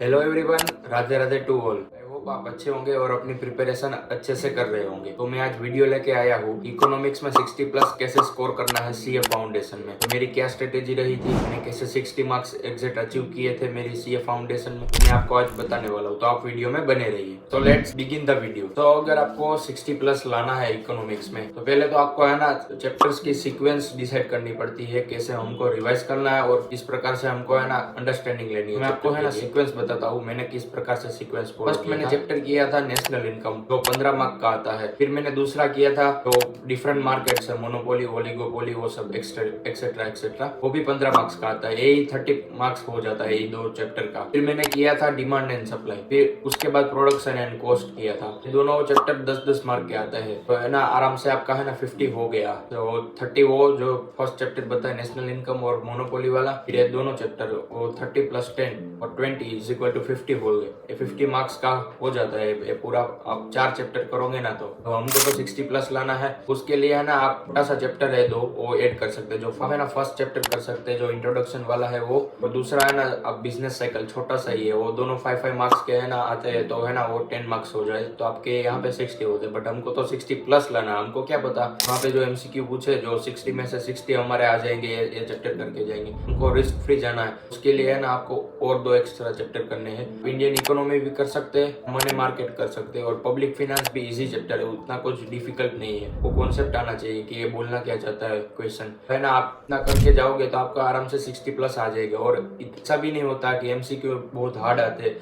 Hello everyone, Radhe Radhe to all. I hope आप अच्छे होंगे और अपनी प्रिपरेशन अच्छे से कर रहे होंगे। तो मैं आज वीडियो लेके आया हूँ इकोनॉमिक्स में 60 प्लस कैसे स्कोर करना है सीए फाउंडेशन में। तो मेरी क्या स्ट्रेटेजी रही थी, मैंने कैसे 60 मार्क्स एग्जैक्ट अचीव किए थे मेरी सीए फाउंडेशन में, मैं आपको आज बताने वाला हूँ। तो आप वीडियो में बने रहिए। तो लेट्स बिगिन द वीडियो। तो अगर आपको 60 प्लस लाना है इकोनॉमिक्स में, तो पहले तो आपको है ना चैप्टर्स की सीक्वेंस डिसाइड करनी पड़ती है, कैसे हमको रिवाइज करना है और किस प्रकार से हमको है ना अंडरस्टैंडिंग लेनी है। मैं आपको है ना सीक्वेंस बताता हूँ मैंने किस प्रकार से सीक्वेंस फॉलो किया। फर्स्ट मैंने चैप्टर किया था नेशनल इनकम, जो 15 मार्क का आता है। फिर मैंने दूसरा किया था तो डिफरेंट मार्केट्स है, मोनोपोली, ओलिगोपोली, वो सब एक्सेट्रा एक्सेट्रा, वो भी 15 मार्क्स का आता है। यही 30 मार्क्स हो जाता है यही दो चैप्टर का। फिर मैंने किया था डिमांड एंड सप्लाई, फिर उसके बाद प्रोडक्शन एंड कॉस्ट किया था। दोनों चैप्टर 10-10 मार्क के आते हैं, तो है ना आराम से आपका है ना 50 हो गया। तो 30 वो जो फर्स्ट चैप्टर बताया नेशनल इनकम और मोनोपोली वाला, फिर ये दोनों चैप्टर वो 30 प्लस 10 और 20 इज इक्वल टू 50 हो गए। ये 50 मार्क्स का हो जाता है। ये पूरा आप 4 चैप्टर करोगे ना, तो हमको तो 60 प्लस लाना है। उसके लिए है ना आप छोटा सा चैप्टर है दो, वो ऐड कर सकते हैं। जो है ना फर्स्ट चैप्टर कर सकते हैं, जो इंट्रोडक्शन वाला है वो, और दूसरा है ना अब बिजनेस साइकिल छोटा सा ही है, वो दोनों 5-5 मार्क्स के है ना आते हैं। तो है ना वो 10 मार्क्स हो जाए, तो आपके यहाँ पे 60 होते हैं। बट हमको तो 60 प्लस लाना, हमको क्या पता वहाँ पे जो एमसीक्यू पूछे, जो 60 में से 60 हमारे आ जाएंगे, ये चैप्टर करके जाएंगे। हमको रिस्क फ्री जाना है, उसके लिए है ना आपको और 2 एक्स्ट्रा चैप्टर करने हैं। इंडियन इकोनॉमी भी कर सकते हैं, मनी मार्केट कर सकते हैं, और पब्लिक फाइनेंस भी इजी चैप्टर है, उतना कुछ डिफिकल्ट नहीं है। वो कॉन्सेप्ट आना चाहिए कि ये बोलना क्या चाहता है क्वेश्चन, है ना। आप इतना करके जाओगे तो आपका आराम से 60 प्लस आ जाएगा। और इतना भी नहीं होता कि एमसीक्यू बहुत हार्ड आते हैं,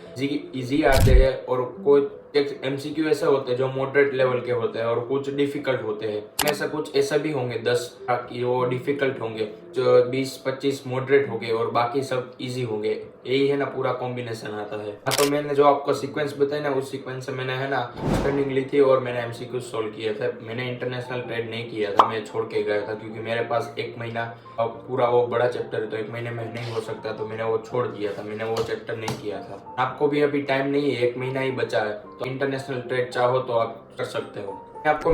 इजी आते हैं। और कोई एमसीक्यू ऐसे होते हैं जो मॉडरेट लेवल के होते हैं और कुछ डिफिकल्ट होते हैं। ऐसा कुछ ऐसा भी होंगे 10 कि वो डिफिकल्ट होंगे, जो 20-25 मॉडरेट होंगे और बाकी सब इजी होंगे। यही है ना पूरा कॉम्बिनेशन आता है। तो मैंने जो आपको सीक्वेंस बताया ना, उस सीक्वेंस से मैंने है ना स्टैंडिंग ली थी और मैंने एमसीक्यू सोल्व किए थे। मैंने इंटरनेशनल ट्रेड नहीं किया था, मैं छोड़ के गया था क्योंकि मेरे पास 1 महीना पूरा वो बड़ा चैप्टर है, तो 1 महीने में नहीं हो सकता, तो मैंने वो छोड़ दिया था। मैंने वो चैप्टर नहीं किया था। आपको भी अभी टाइम नहीं है, 1 महीना ही बचा है, तो इंटरनेशनल ट्रेड चाहो तो आप कर सकते हो। मैं आपको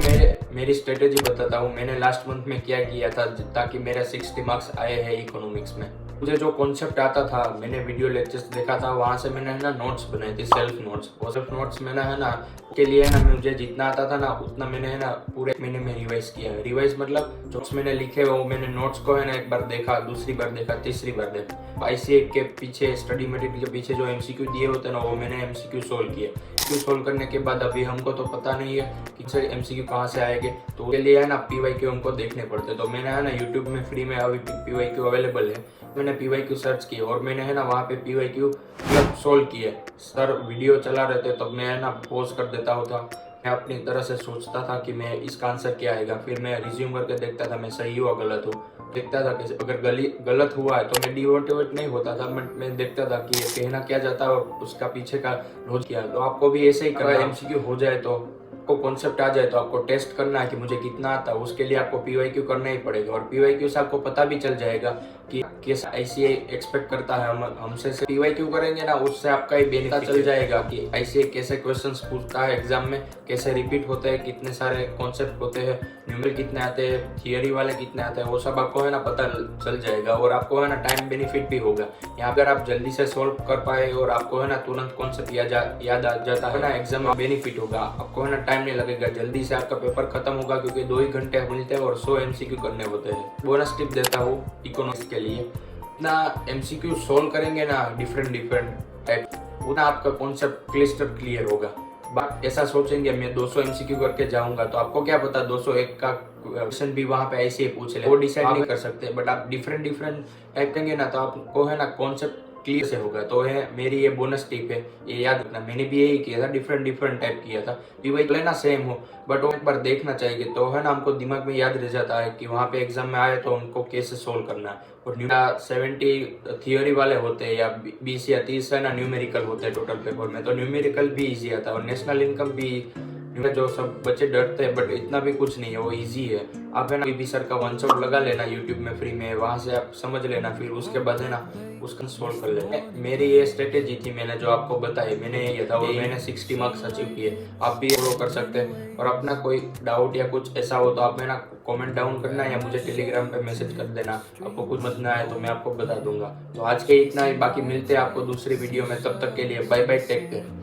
मेरी स्ट्रेटेजी बताता हूँ। मैंने लास्ट मंथ में क्या किया था ताकि मेरा 60 मार्क्स आए हैं इकोनॉमिक्स में। मुझे जो कॉन्सेप्ट आता था, मैंने वीडियो लेक्चर्स देखा था, वहां से मैंने है ना नोट्स बनाए थे, सेल्फ नोट्स। वो सेल्फ नोट्स मैंने है ना के लिए है ना मुझे जितना आता था ना उतना मैंने है ना पूरे महीने में रिवाइज किया। रिवाइज मतलब जो मैंने लिखे वो मैंने नोट्स को है ना एक बार देखा, दूसरी बार देखा, तीसरी बार देखा। आईसीए के पीछे, स्टडी मटेरियल के पीछे जो एमसीक्यू दिए होते हैं ना, वो मैंने एमसीक्यू सोल्व किए। एमसीक्यू सोल्व करने के बाद अभी हमको तो पता नहीं है कि एमसीक्यू कहाँ से आएंगे, तो उसके लिए है ना पीवाईक्यू हमको देखने पड़ते। तो मैंने है ना यूट्यूब में फ्री में अभी पीवाईक्यू अवेलेबल है, मैंने पीवाईक्यू सर्च किया और मैंने है ना वहाँ पे पीवाईक्यू सोल्व किए। सर वीडियो चला रहे थे तो मैं है ना पॉज कर देता होता, मैं अपनी तरह से सोचता था कि मैं इसका आंसर क्या आएगा। फिर मैं रिज्यूम करके देखता था मैं सही हुआ गलत हूँ, देखता था कि अगर गलत हुआ है तो मैं डिमोटिवेट नहीं होता था। मैं देखता था कि ये कहना क्या चाहता है और उसका पीछे का रोज किया। तो आपको भी ऐसे ही करना, एमसीक्यू हो जाए तो आपको कॉन्सेप्ट आ जाए तो आपको टेस्ट करना है कि मुझे कितना आता है। उसके लिए आपको पीवाईक्यू करना ही पड़ेगा, और पीवाईक्यू से आपको पता भी चल जाएगा कि कैसा आईसीए एक्सपेक्ट करता है हमसे। पीवाईक्यू करेंगे ना, उससे आपका ही बेनिफिट चल जाएगा कि आईसीए कैसे क्वेश्चंस पूछता है एग्जाम में, कैसे रिपीट होते हैं, कितने सारे कॉन्सेप्ट होते हैं, न्यूमेरिकल कितने आते हैं, थियरी वाले कितने आते हैं, वो सब आपको है ना पता चल जाएगा। और आपको है ना टाइम बेनिफिट भी होगा। यहाँ पर आप जल्दी से सोल्व कर पाए और आपको है ना तुरंत कॉन्सेप्ट याद आ जाता है ना, एग्जाम में बेनिफिट होगा। आपको है ना टाइम नहीं लगेगा, जल्दी से आपका पेपर खत्म होगा क्योंकि 2 ही घंटे मिलते हैं और 100 एमसीक्यू करने होते हैं। बोनस टिप देता हूँ इकोनॉमिक्स के लिए, इतना एमसीक्यू सोल्व करेंगे ना डिफरेंट टाइप, उतना आपका कॉन्सेप्ट क्लियर होगा। बात ऐसा सोचेंगे मैं 200 एमसीक्यू करके जाऊंगा, तो आपको क्या पता 201 का क्वेश्चन भी वहां पे ऐसे ही पूछ ले, वो डिसाइड नहीं कर सकते। बट आप डिफरेंट टाइप करेंगे ना, तो आपको है ना कॉन्सेप्ट क्लियर से होगा। तो है मेरी ये बोनस टिप है, ये याद रखना। मैंने भी यही किया था, डिफरेंट टाइप किया था। पीवाई लेना सेम हो, बट वो एक बार देखना चाहिए, तो है ना हमको दिमाग में याद रह जाता है कि वहाँ पे एग्जाम में आए तो हमको कैसे सोल्व करना है। और 70 थियोरी वाले होते हैं या 20 या 30 है ना न्यूमेरिकल होते हैं टोटल पेपर में, तो न्यूमेरिकल भी इजी आता है। और नेशनल इनकम भी जो सब बच्चे डरते हैं, बट इतना भी कुछ नहीं है, वो इजी है। आप है ना बीबी सर का वन शॉट लगा लेना यूट्यूब में फ्री में, वहां से आप समझ लेना। फिर उसके बाद है ना उसका सोल्व कर लेते हैं। मेरी ये स्ट्रेटेजी थी, मैंने जो आपको बताई, मैंने ये था और मैंने 60 मार्क्स अचीव किए। आप भी फॉलो कर सकते हैं। और अपना कोई डाउट या कुछ ऐसा हो तो आप मेरा कमेंट डाउन करना या मुझे टेलीग्राम पे मैसेज कर देना। आपको कुछ समझ ना आए तो मैं आपको बता दूंगा। तो आज के इतना ही, बाकी मिलते हैं आपको दूसरी वीडियो में। तब तक के लिए बाय बाय, टेक केयर।